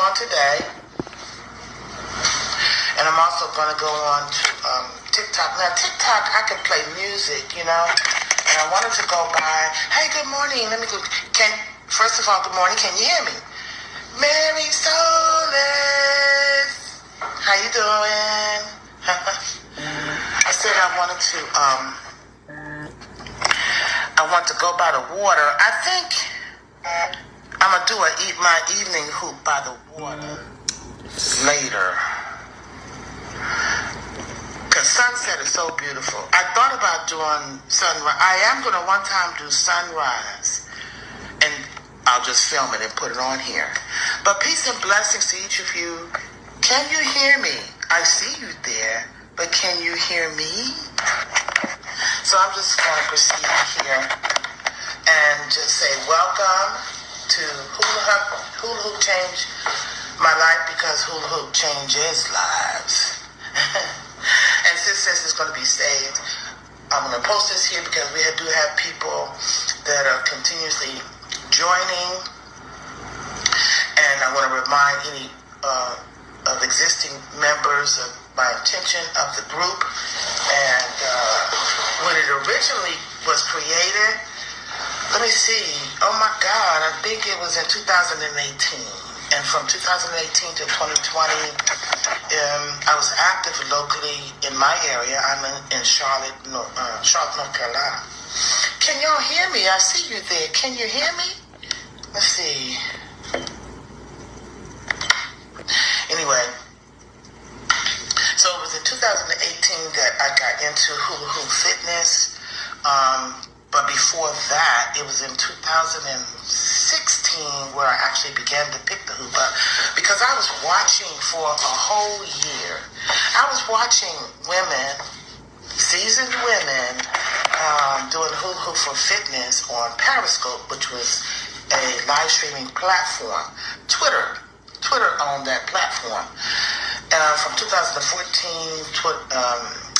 on today. And I'm also going to go on to TikTok. Now, TikTok, I can play music, you know. And I wanted to go by, hey, good morning. Let me go. First of all, good morning. Can you hear me? Mary Solis. How you doing? I said I want to go by the water. I think I'm going to do my evening hoop by the water later. Because sunset is so beautiful. I thought about doing sunrise. I am going to one time do sunrise. And I'll just film it and put it on here. But peace and blessings to each of you. Can you hear me? I see you there. But can you hear me? So I'm just going to proceed here and just say welcome to Hula Hoop changed my life because Hula Hoop changes lives. And since this is going to be saved, I'm going to post this here because we do have people that are continuously joining. And I want to remind any of existing members of my intention of the group. And when it originally was created, let me see. Oh my God, I think it was in 2018. And from 2018 to 2020, I was active locally in my area. I'm in Charlotte, North Carolina. Can y'all hear me? I see you there. Can you hear me? Let's see. Anyway, so it was in 2018 that I got into hula hoop fitness. But before that, it was in 2016 where I actually began to pick the hoop up because I was watching for a whole year. I was watching women, seasoned women, doing hula hoop for fitness on Periscope, which was a live streaming platform. Twitter owned that platform. From 2014,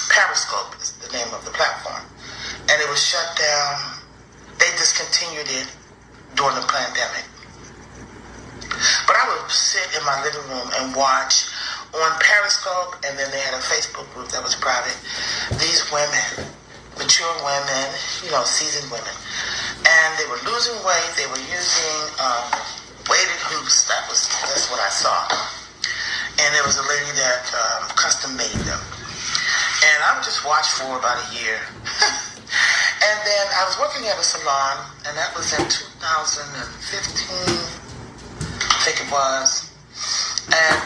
Periscope is the name of the platform. And it was shut down. They discontinued it during the pandemic. But I would sit in my living room and watch on Periscope, and then they had a Facebook group that was private. These women, mature women, seasoned women. And they were losing weight. They were using weighted hoops. That's what I saw. And there was a lady that custom made them. And I would just watch for about a year. And then I was working at a salon, and that was in 2015, I think it was. And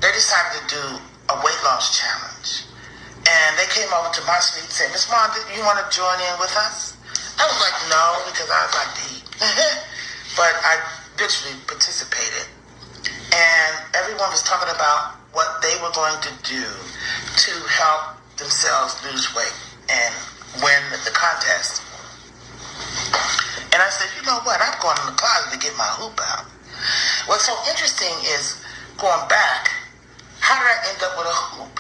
they decided to do a weight loss challenge. And they came over to my suite and said, Miss Wanda, you want to join in with us? I was like, no, because I would like to eat. But I eventually participated. And everyone was talking about what they were going to do to help themselves lose weight and win the contest. And I said, you know what? I'm going in the closet to get my hoop out. What's so interesting is going back, how did I end up with a hoop?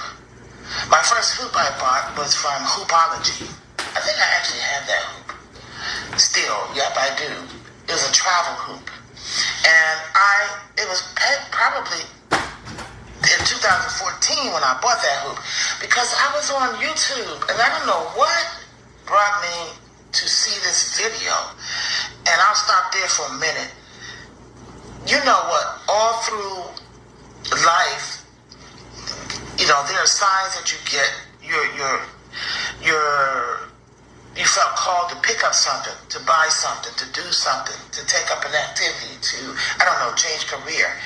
My first hoop I bought was from Hoopology. I think I actually have that hoop. Still, yep, I do. It was a travel hoop. And it was probably in 2014 when I bought that hoop because I was on YouTube and I don't know what brought me to see this video. And I'll stop there for a minute. You know what? All through life, there are signs that you get. You felt called to pick up something, to buy something, to do something, to take up an activity, to, change career.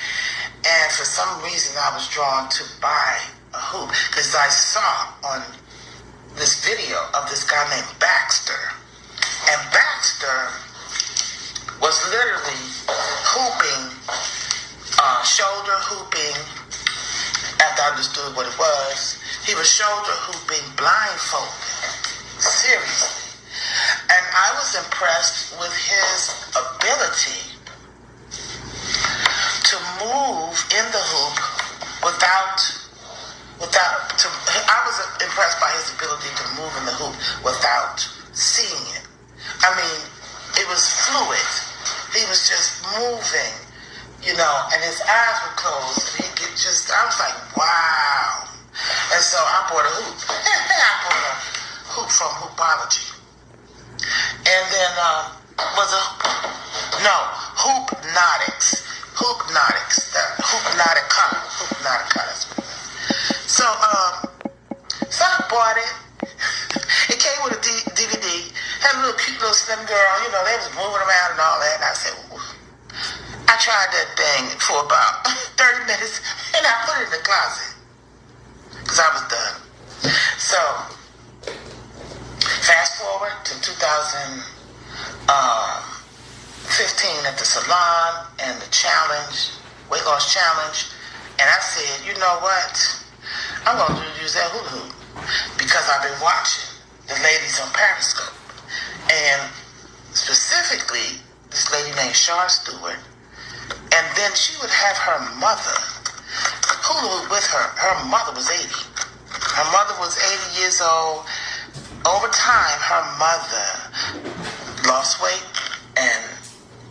And for some reason, I was drawn to buy a hoop because I saw on this video of this guy named Baxter. And Baxter was literally hooping, shoulder hooping, after I understood what it was. He was shoulder hooping blindfolded. Seriously. And I was impressed with his ability to move in the hoop I was impressed by his ability to move in the hoop without seeing it. I mean, it was fluid. He was just moving, and his eyes were closed. And I was like, wow. And so I bought a hoop. I bought a hoop from Hoopology. And then, Hoopnotics. Hoopnotica. So I bought it. It came with a DVD. Had a little cute little slim girl. They was moving around and all that. And I said, ooh. I tried that thing for about 30 minutes, and I put it in the closet because I was done. So, fast forward to 2015 at the salon and the weight loss challenge, and I said, you know what? I'm going to use that hula hoop because I've been watching the ladies on Periscope, and specifically this lady named Char Stewart. And then she would have her mother hula hoop with her. Her mother was 80. Her mother was 80 years old. Over time, her mother lost weight, and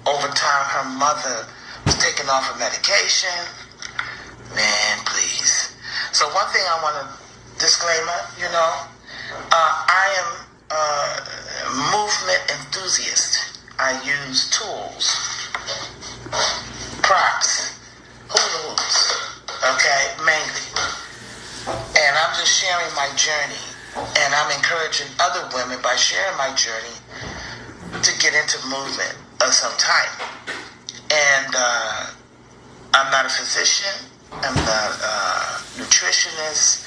over time, her mother was taking off her medication. Man, please. So one thing I want to disclaimer, I am a movement enthusiast. I use tools, props, hula hoops, okay, mainly. And I'm just sharing my journey, and I'm encouraging other women by sharing my journey to get into movement of some type. And I'm not a physician, I'm not a nutritionist,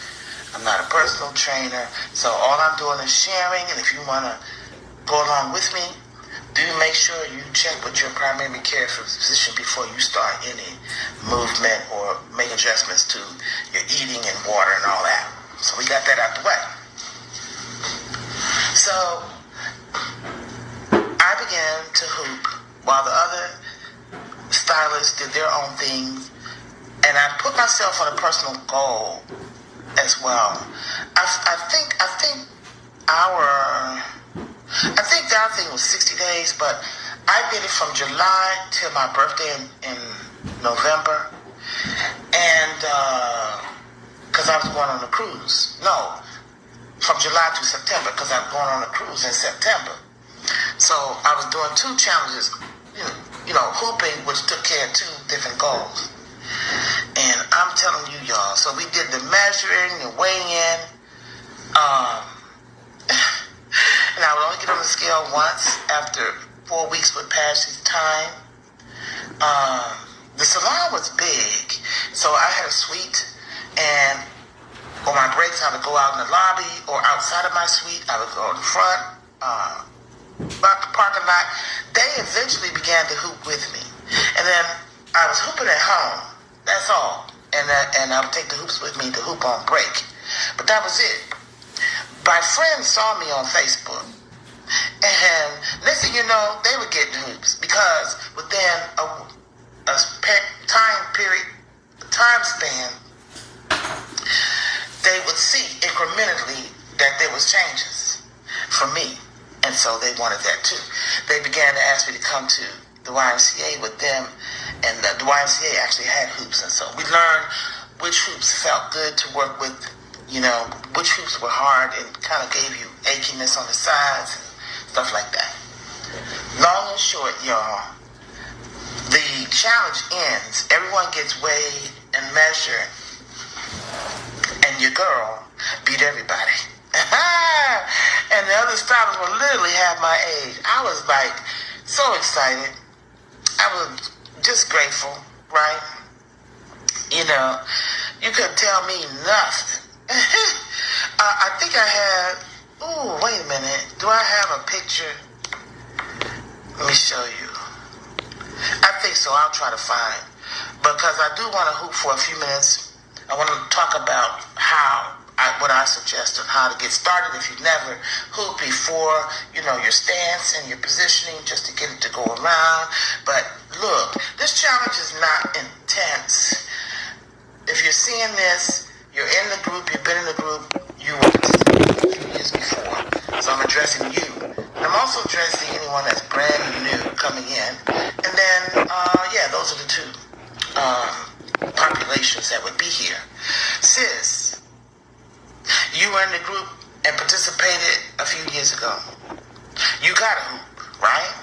I'm not a personal trainer, so all I'm doing is sharing. And if you want to go along with me, do make sure you check with your primary care physician before you start any movement or make adjustments to your eating and water and all that. So we got that out the way. So I began to hoop while the other stylists did their own things, and I put myself on a personal goal as well. I think the other thing was 60 days, but I did it from July till my birthday in November, and because I was going on a cruise. No, from July to September, because I was going on a cruise in September. So I was doing 2 challenges, hooping, which took care of 2 different goals. And I'm telling you, y'all, so we did the measuring, the weighing, and I would only get on the scale once after 4 weeks would pass each time. The salon was big, so I had a suite, and on my breaks I would go out in the lobby, or outside of my suite I would go in the front, parking lot. They eventually began to hoop with me, and then I was hooping at home. That's all, and I would take the hoops with me to hoop on break. But that was it. My friends saw me on Facebook, and next thing you know, they were getting hoops because within a time span, they would see incrementally that there was changes for me, and so they wanted that too. They began to ask me to come to the YMCA with them, and the YMCA actually had hoops, and so we learned which hoops felt good to work with, which hoops were hard and kind of gave you achiness on the sides and stuff like that. Long and short, y'all, the challenge ends. Everyone gets weighed and measured, and your girl beat everybody. And the other stylists were literally half my age. I was like so excited. I was just grateful, right? You couldn't tell me nothing. I think I had, wait a minute. Do I have a picture? Let me show you. I think so. I'll try to find. Because I do want to hoop for a few minutes. I want to talk about what I suggest on how to get started if you've never hooped before, your stance and your positioning just to get it to go around. But look, this challenge is not intense. If you're seeing this, you're in the group, you've been in the group, you were participating a few years before. So I'm addressing you. And I'm also addressing anyone that's brand new coming in. And then, those are the 2. populations that would be here. Sis, you were in the group and participated a few years ago. You got a hoop, right?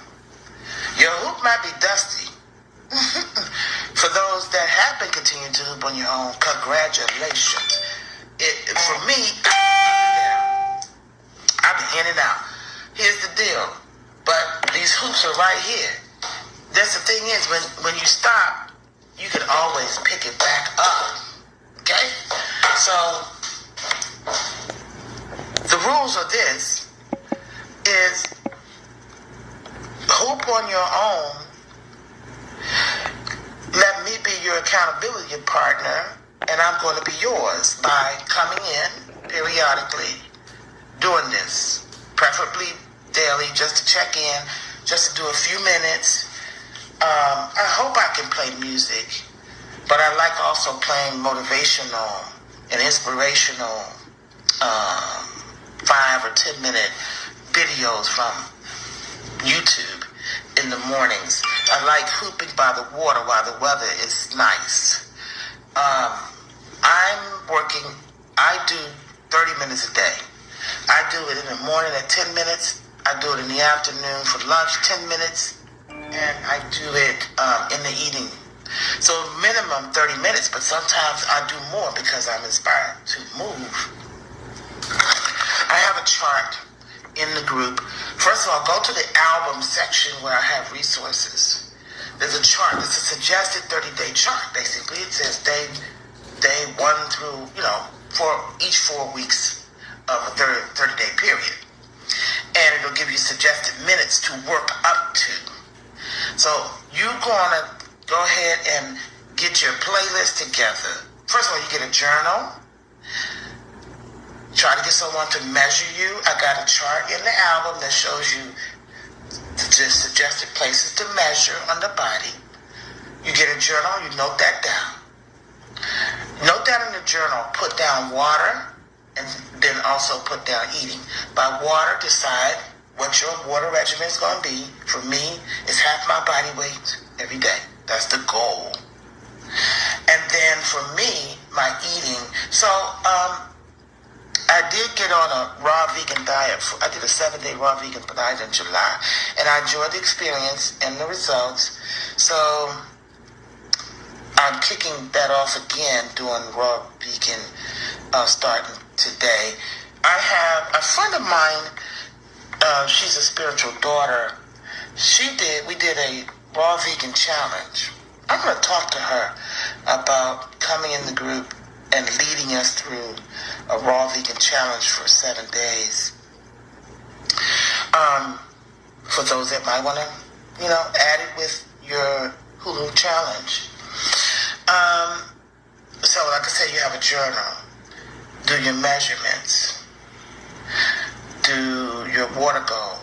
Your hoop might be dusty. For those that have been continuing to hoop on your own, congratulations. For me, I've been in and out. Here's the deal. But these hoops are right here. That's the thing is, when you stop, you can always pick it back up. Okay? So, the rules of this is hoop on your own. Let me be your accountability partner, and I'm going to be yours by coming in periodically, doing this, preferably daily, just to check in, just to do a few minutes. I hope I can play music, but I like also playing motivational and inspirational 5 or 10 minute videos from YouTube in the mornings. I like hooping by the water while the weather is nice. I do 30 minutes a day. I do it in the morning at 10 minutes. I do it in the afternoon for lunch, 10 minutes. And I do it in the evening. So minimum 30 minutes, but sometimes I do more because I'm inspired to move. I have a chart in the group. First of all, go to the album section where I have resources. There's a chart. It's a suggested 30-day chart, basically. It says day 1 through, for each 4 weeks of a 30-day period. And it'll give you suggested minutes to work up to. So you're going to go ahead and get your playlist together. First of all, you get a journal. Try to get someone to measure you. I got a chart in the album that shows you the suggested places to measure on the body. You get a journal, you note that down. Note that in the journal, put down water, and then also put down eating. By water, decide what your water regimen is going to be. For me, it's half my body weight every day. That's the goal. And then for me, my eating. So, I did get on a raw vegan diet. I did a 7-day raw vegan diet in July, and I enjoyed the experience and the results. So I'm kicking that off again, doing raw vegan starting today. I have a friend of mine, she's a spiritual daughter. We did a raw vegan challenge. I'm going to talk to her about coming in the group and leading us through a raw vegan challenge for 7 days. For those that might want to, add it with your Hulu challenge. So like I said, you have a journal. Do your measurements. Do your water goal.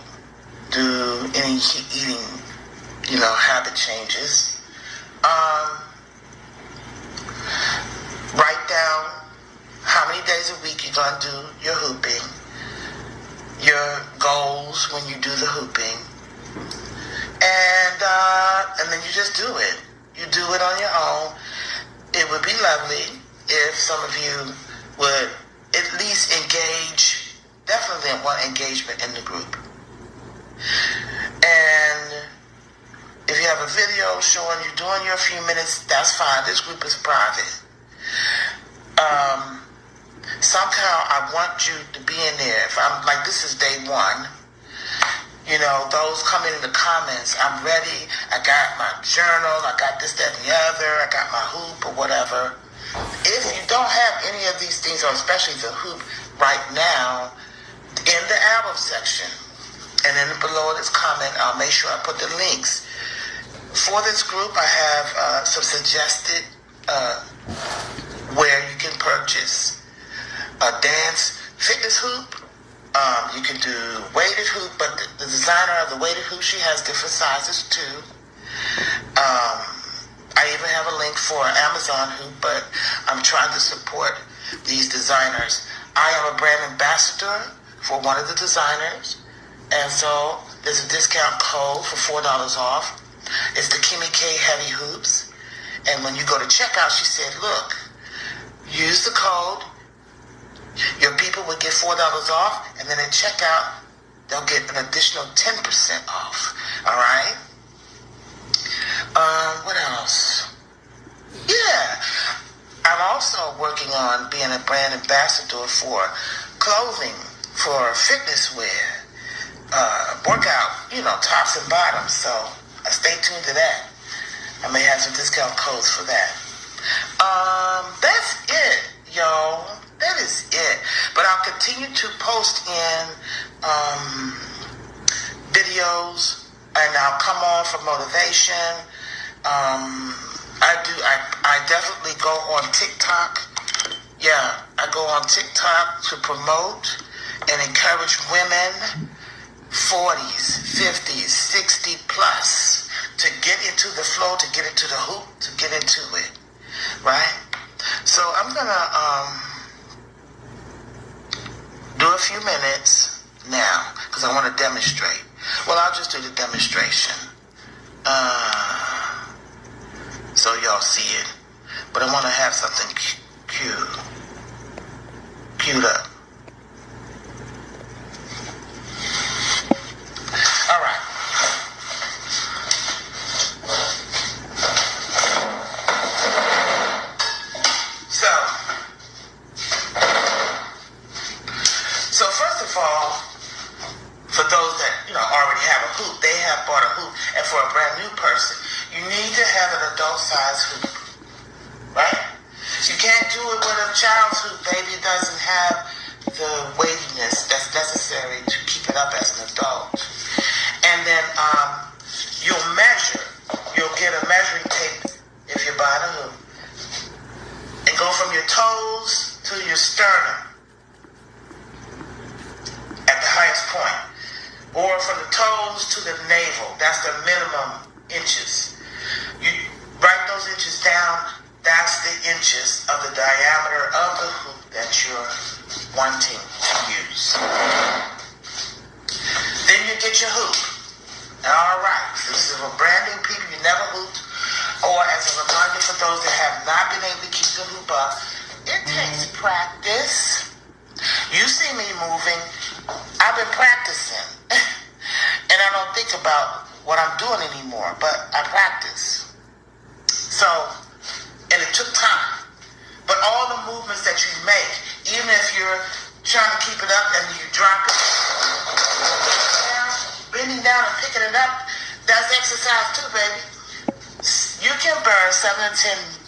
Do any eating, habit changes. Write down how many days a week you're going to do your hooping, your goals when you do the hooping, and then you just do it. You do it on your own. It would be lovely if some of you would at least engage, definitely want engagement in the group. And if you have a video showing you doing your few minutes, that's fine. This group is private. Somehow I want you to be in there. If I'm like, this is day 1, those come in the comments. I'm ready. I got my journal. I got this, that, and the other. I got my hoop or whatever. If you don't have any of these things, or especially the hoop right now, in the album section, and then below this comment, I'll make sure I put the links. For this group, I have some suggested where you can purchase a dance fitness hoop. You can do weighted hoop, but the designer of the weighted hoop, she has different sizes too. I even have a link for an Amazon hoop, but I'm trying to support these designers. I am a brand ambassador for one of the designers, and so there's a discount code for $4 off. It's the Kimmy K Heavy Hoops, And when you go to checkout, she said, look, use the code. Your people will get $4 off. And then at checkout, they'll get an additional 10% off. All right? What else? Yeah. I'm also working on being a brand ambassador for clothing, for fitness wear, workout, tops and bottoms. So stay tuned to that. I may have some discount codes for that. That's it, yo. That is it. But I'll continue to post in videos, and I'll come on for motivation. I definitely go on TikTok. Yeah, I go on TikTok to promote and encourage women 40s, 50s, 60 plus to get into the flow, to get into the hoop, to get into it, right? So I'm gonna do a few minutes now because I want to demonstrate. Well, I'll just do the demonstration so y'all see it. But I want to have something queued up. All right. So first of all, for those that already have a hoop, they have bought a hoop, and for a brand new person, you need to have an adult size hoop, right? You can't do it with a child's hoop, baby. It doesn't have the weightiness that's necessary to keep it up as an adult. And then you'll measure. You'll get a measuring tape if you buy the hoop, and go from your toes to your sternum at the highest point, or from the toes to the navel. That's the minimum inches. You write those inches down. That's the inches of the diameter of the hoop that you're wanting to use. Then you get your hoop. All right. So this is for brand new people you never hooped, or as a reminder for those that have not been able to keep the hoop up, it takes practice. You see me moving. I've been practicing. And I don't think about what I'm doing anymore, but I practice. So, and it took time. But all the movements that you make, even if you're trying to keep it up and you drop it, bending down and picking it up, that's exercise too, baby. You can burn 7 to 10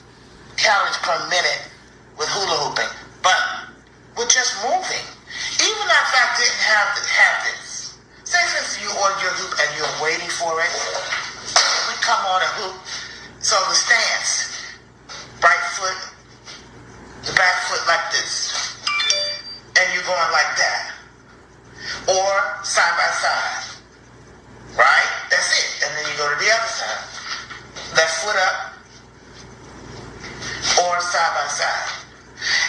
calories per minute with hula hooping, but with just moving. Even if I didn't have this, say for instance you order your hoop and you're waiting for it, we come on a hoop, so the stance, right foot, the back foot like this, and you're going like that, or side by side, right? That's it. And then you go to the other side, left foot up, or side by side.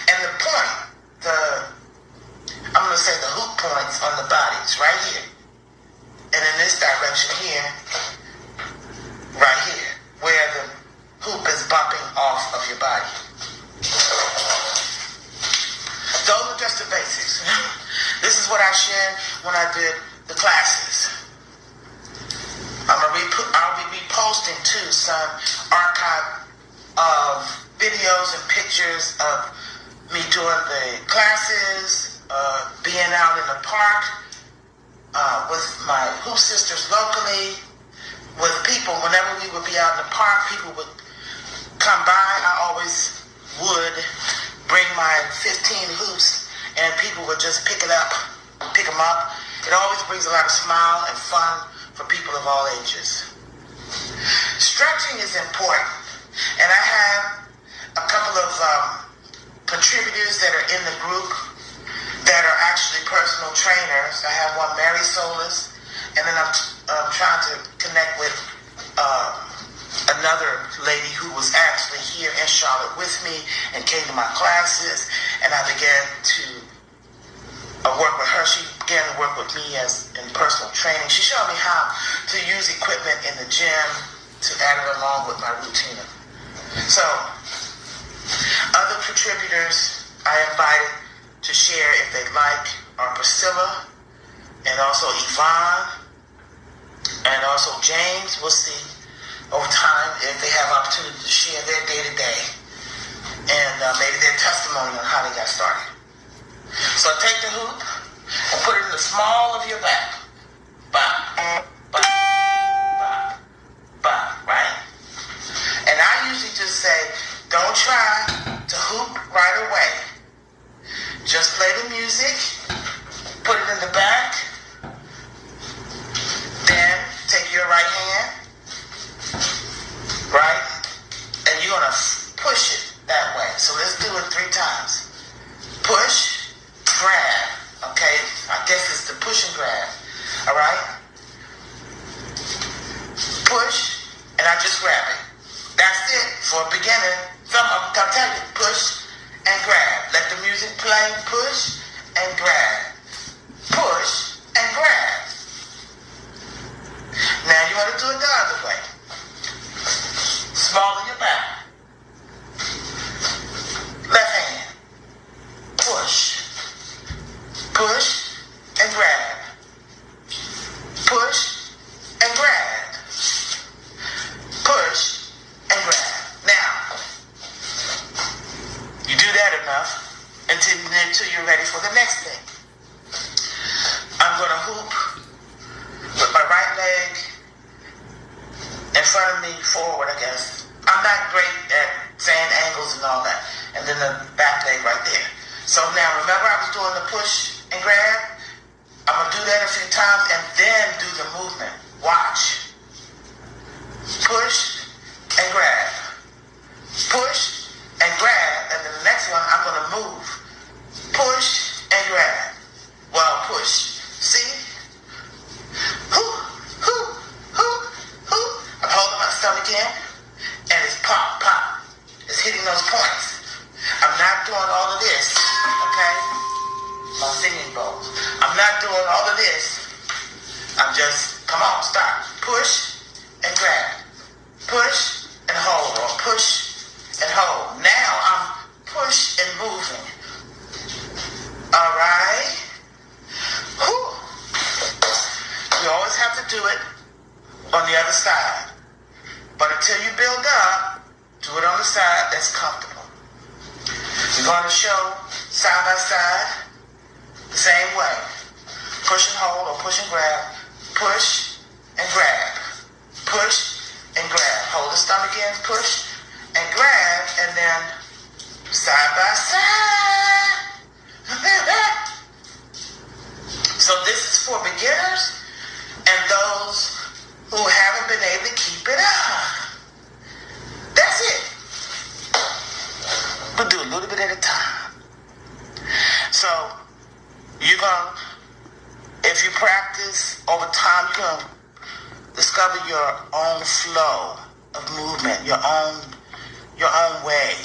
And the point, I'm going to say the hoop points on the body is right here, and in this direction here, right here, where the hoop is bumping off of your body. Those are just the basics. This is what I shared when I did the classes. I'll be reposting too some archive of videos and pictures of me doing the classes, being out in the park with my hoop sisters locally, with people. Whenever we would be out in the park, people would come by. I always would bring my 15 hoops, and people would just pick them up. It always brings a lot of smile and fun for people of all ages. Stretching is important, and I have a couple of contributors that are in the group that are actually personal trainers. I have one, Mary Solis, and then I'm trying to connect with another lady who was actually here in Charlotte with me and came to my classes, and I began to work with her. She began to work with me in personal training. She showed me how to use equipment in the gym to add it along with my routine of So, other contributors I invited to share if they'd like are Priscilla and also Yvonne and also James. We'll see over time if they have opportunity to share their day-to-day and maybe their testimony on how they got started. So take the hoop and put it in the small of your back. Bop, bop, bop, bop, right? And I usually just say, don't try to hoop right away. Just play the music, put it in the back, then take your right hand, right? And you're going to push it that way. So let's do it 3 times. Push, grab, okay? I guess it's the push and grab, all right? Push, and I just grab it. That's it for a beginner. Some of them, I'll tell you, push and grab. Let the music play, push and grab. Push and grab. Now you want to do it the other way. Small of your back. Left hand. Push. Push and grab. Push and grab. Push and grab. Now, you do that enough until you're ready for the next thing. I'm going to hoop with my right leg in front of me, forward, I guess. I'm not great at saying angles and all that. And then the back leg right there. So now, remember I was doing the push and grab? I'm going to do that a few times and then do the movement. Watch. Push and grab. Push and grab. And then the next one, I'm going to move. Push and grab. Well, push. See? I'm holding my stomach in, and it's pop, pop. It's hitting those points. I'm not doing all of this, okay? My singing bowls. I'm not doing all of this. I'm just, come on, stop. Push and grab. Push and hold, or push and hold. Now I'm push and moving. All right? Whew. You always have to do it on the other side. But until you build up, do it on the side that's comfortable. You're going to show side by side the same way. Push and hold or push and grab. Push and grab. Push and grab. Hold the stomach in, push and grab, and then side by side. So this is for beginners and those who haven't been able to keep it up. That's it. We'll do a little bit at a time. So you're going to, if you practice over time, you're going to discover your own flow of movement, your own way.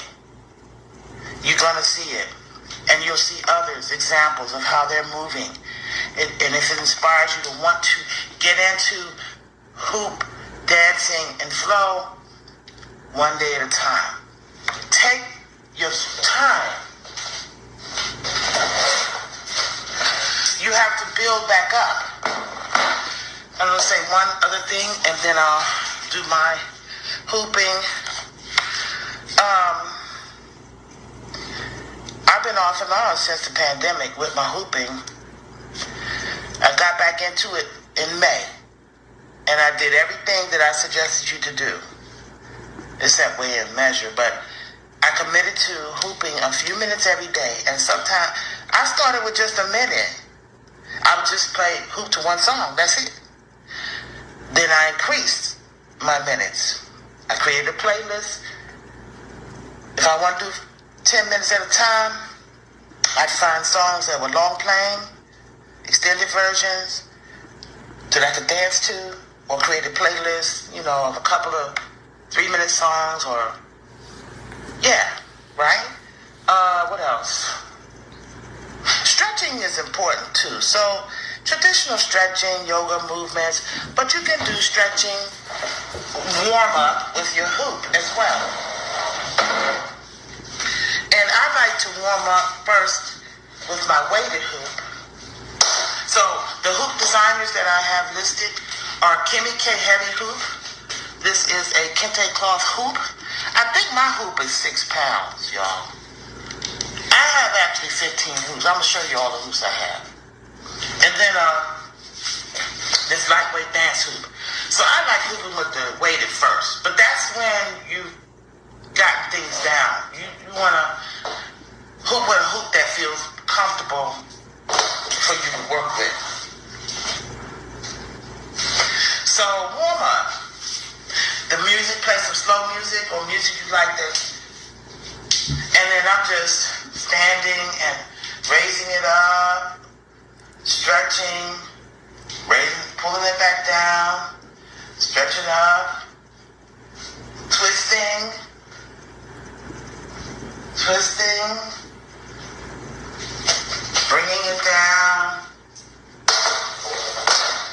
You're going to see it. And you'll see others, examples of how they're moving. And if it inspires you to want to get into hoop, dancing, and flow, one day at a time. Take your time. You have to build back up. I'm going to say one other thing, and then I'll do my hooping. I've been off and on since the pandemic with my hooping. I got back into it in May. And I did everything that I suggested you to do, except weigh and measure. But I committed to hooping a few minutes every day. And sometimes I started with just a minute. I would just hoop to one song. That's it. Then I increased my minutes. I created a playlist. If I want to do 10 minutes at a time, I'd find songs that were long playing, extended versions that I could dance to, or create a playlist, of a couple of 3-minute songs, or, right? What else? Stretching is important too. So traditional stretching, yoga movements, but you can do stretching warm up with your hoop as well. And I like to warm up first with my weighted hoop. So the hoop designers that I have listed are Kimmy K Heavy Hoop. This is a kente cloth hoop. I think my hoop is 6 pounds, y'all. I have actually 15 hoops. I'm going to show you all the hoops I have. And then this lightweight dance hoop. So I like hooping with the weighted first. But that's when you got things down. You want to hoop with a hoop that feels comfortable for you to work with. So warm up. The music, play some slow music or music you like to. And then I'm just standing and raising it up, stretching, pulling it back down, stretching up, twisting, bringing it down.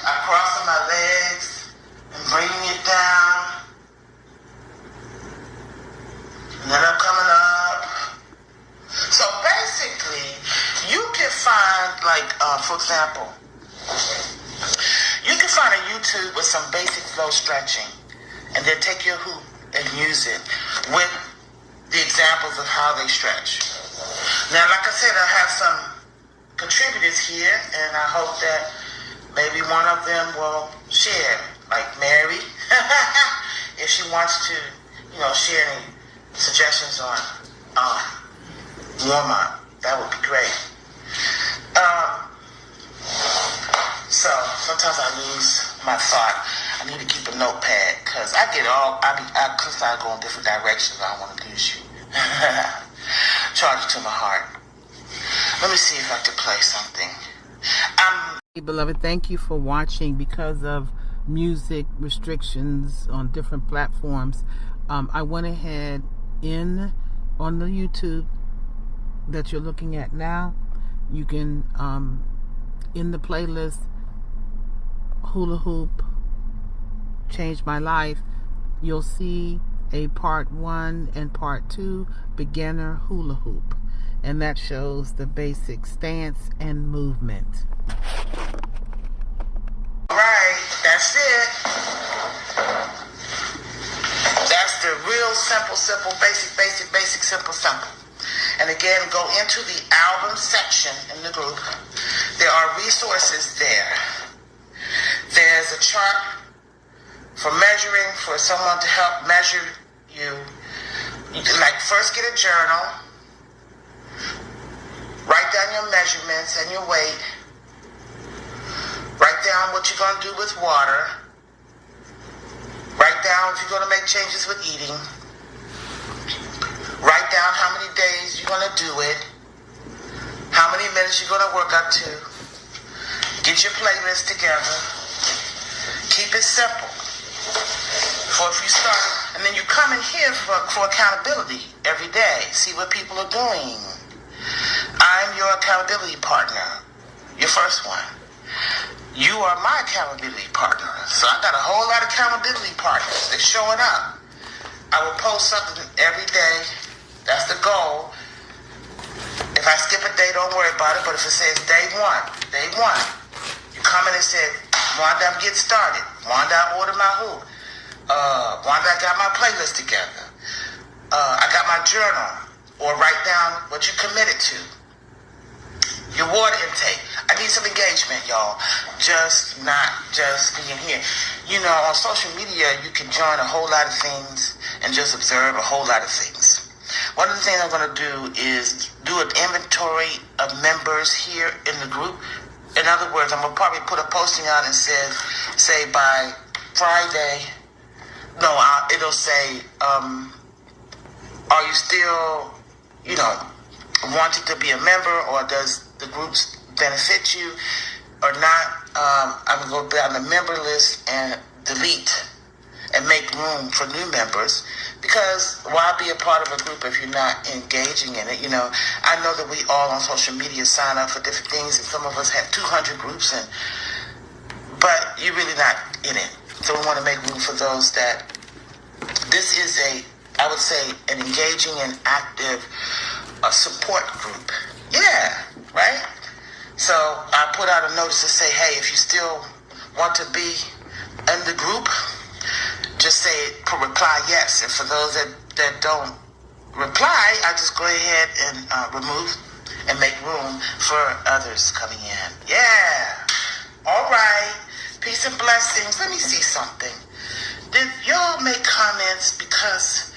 I'm crossing my legs and bringing it down. And then I'm coming up. So basically, you can find, like, for example, you can find a YouTube with some basic flow stretching, and then take your hoop and use it with the examples of how they stretch. Now, like I said, I have some contributors here, and I hope that maybe one of them will share, like Mary, if she wants to, share any suggestions on warm up. That would be great. So sometimes I lose my thought. I need to keep a notepad because I go in different directions. I don't want to lose you. Charge it to my heart. Let me see if I can play something. Hey, beloved, thank you for watching. Because of music restrictions on different platforms, I went ahead on the YouTube that you're looking at now. You can in the playlist Hula Hoop Changed My Life, you'll see a part 1 and part 2 beginner hula hoop, and that shows the basic stance and movement. Alright, that's it. That's the real simple, basic, simple. And again, go into the album section in the group. There are resources there. There's a chart for measuring, for someone to help measure you. You can, first get a journal. Write down your measurements and your weight. Write down what you're going to do with water. Write down if you're going to make changes with eating. Write down how many days you're going to do it. How many minutes you're going to work up to. Get your playlist together. Keep it simple. For if you start, and then you come in here for accountability every day. See what people are doing. I'm your accountability partner. Your first one. You are my accountability partner. So I got a whole lot of accountability partners. They're showing up. I will post something every day. That's the goal. If I skip a day, don't worry about it. But if it says day one, you come in and say, Wanda, I'm getting started. Wanda, I ordered my hoop. Wanda, I got my playlist together. I got my journal. Or write down what you committed to. Your water intake. I need some engagement, y'all. Not just being here. On social media, you can join a whole lot of things and just observe a whole lot of things. One of the things I'm going to do is do an inventory of members here in the group. In other words, I'm going to probably put a posting out and say by Friday, it'll say, are you still, wanting to be a member, or does the group benefit you or not? I'm going to go down the member list and delete and make room for new members, because why be a part of a group if you're not engaging in it? I know that we all on social media sign up for different things, and some of us have 200 groups, but you're really not in it. So we want to make room for those that this is a I would say, an engaging and active support group. Yeah, right? So I put out a notice to say, hey, if you still want to be in the group, just say, reply yes. And for those that don't reply, I just go ahead and remove and make room for others coming in. Yeah. All right. Peace and blessings. Let me see something. Did y'all make comments? Because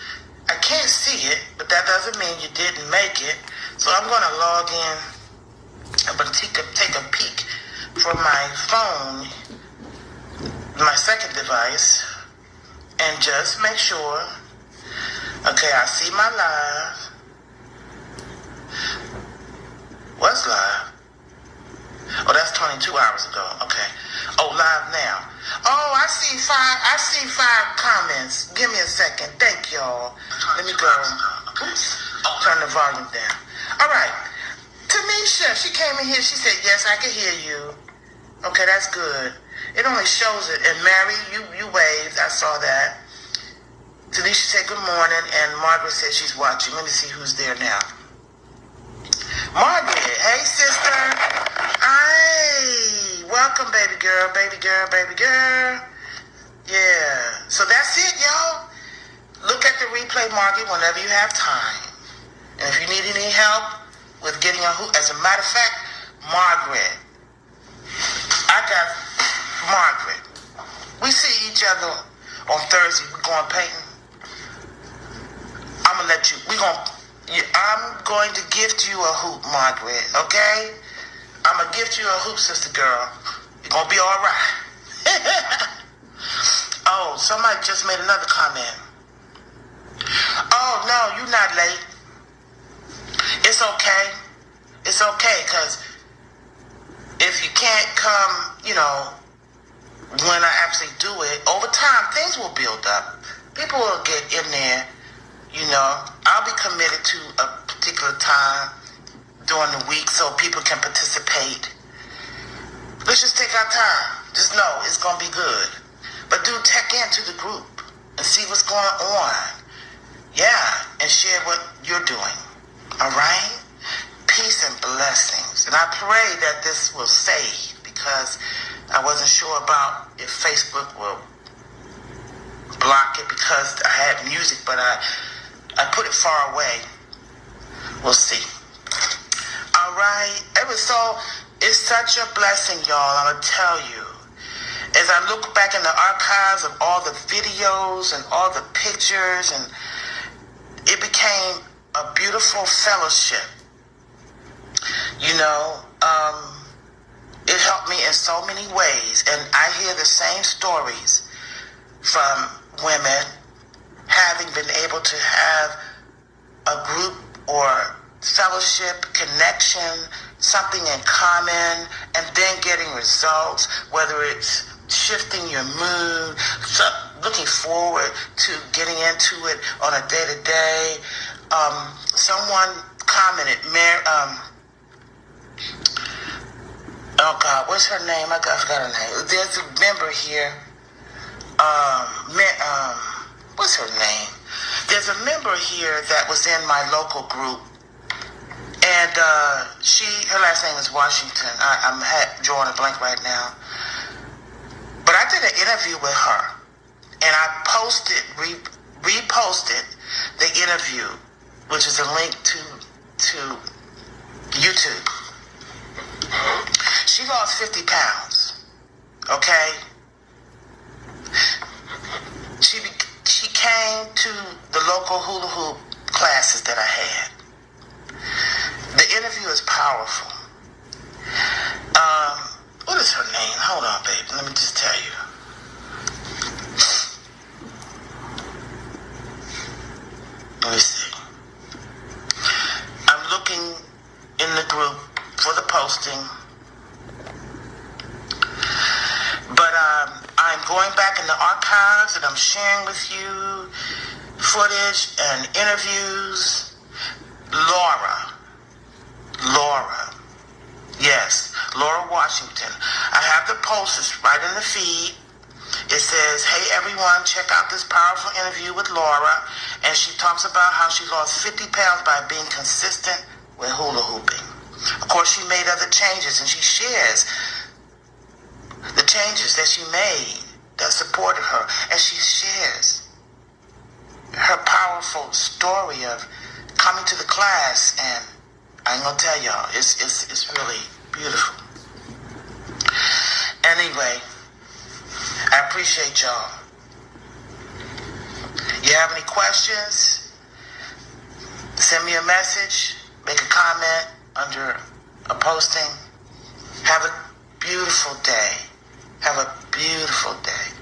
I can't see it, but that doesn't mean you didn't make it. So I'm going to log in. I'm going to take a peek from my phone, my second device, and just make sure. Okay, I see my live. What's live? Oh, that's 22 hours ago. Okay. Oh, live now. Oh, I see five comments. Give me a second. Thank y'all. Let me go. Oops. Turn the volume down. All right. Tanisha, she came in here. She said, yes, I can hear you. Okay, that's good. It only shows it. And Mary, you waved. I saw that. Tanisha said good morning, and Margaret said she's watching. Let me see who's there now. Margaret, hey sister. Hey, welcome, baby girl, baby girl, baby girl. Yeah, so that's it, y'all. Look at the replay, Margaret, whenever you have time. And if you need any help with getting a hoop, as a matter of fact, Margaret, I got Margaret. We see each other on Thursday. We're going painting. I'm gonna let you. I'm going to gift you a hoop, Margaret. Okay? I'm gonna gift you a hoop, sister girl. You're gonna be all right. Oh, somebody just made another comment. Oh no, you're not late. It's okay. It's okay, because if you can't come, when I actually do it, over time, things will build up. People will get in there, I'll be committed to a particular time during the week so people can participate. Let's just take our time. Just know it's going to be good. But do check into the group and see what's going on. Yeah, and share what you're doing. All right? Peace and blessings. And I pray that this will save, because I wasn't sure about if Facebook will block it because I had music, but I put it far away. We'll see. All right. It's such a blessing, y'all. I'm going to tell you. As I look back in the archives of all the videos and all the pictures, and it became a beautiful fellowship. It helped me in so many ways. And I hear the same stories from women having been able to have a group or fellowship, connection, something in common, and then getting results, whether it's shifting your mood, looking forward to getting into it on a day-to-day. Someone commented, oh God, what's her name? I forgot her name. There's a member here. What's her name? There's a member here that was in my local group, and her last name is Washington. I'm drawing a blank right now. But I did an interview with her, and I reposted the interview, which is a link to YouTube. She lost 50 pounds. Okay? She came to the local hula hoop classes that I had. The interview is powerful. What is her name? Hold on, babe. Let me just tell you. Let me see. I'm looking in the group for the posting. But I'm going back in the archives and I'm sharing with you footage and interviews. Laura. Yes, Laura Washington. I have the post. It's right in the feed. It's says, hey everyone, check out this powerful interview with Laura. And she talks about how she lost 50 pounds by being consistent with hula hooping. Of course, she made other changes, and she shares the changes that she made that supported her. And she shares her powerful story of coming to the class, and I ain't gonna tell y'all, it's really beautiful. Anyway, I appreciate y'all. You have any questions? Send me a message, make a comment under a posting. Have a beautiful day. Have a beautiful day.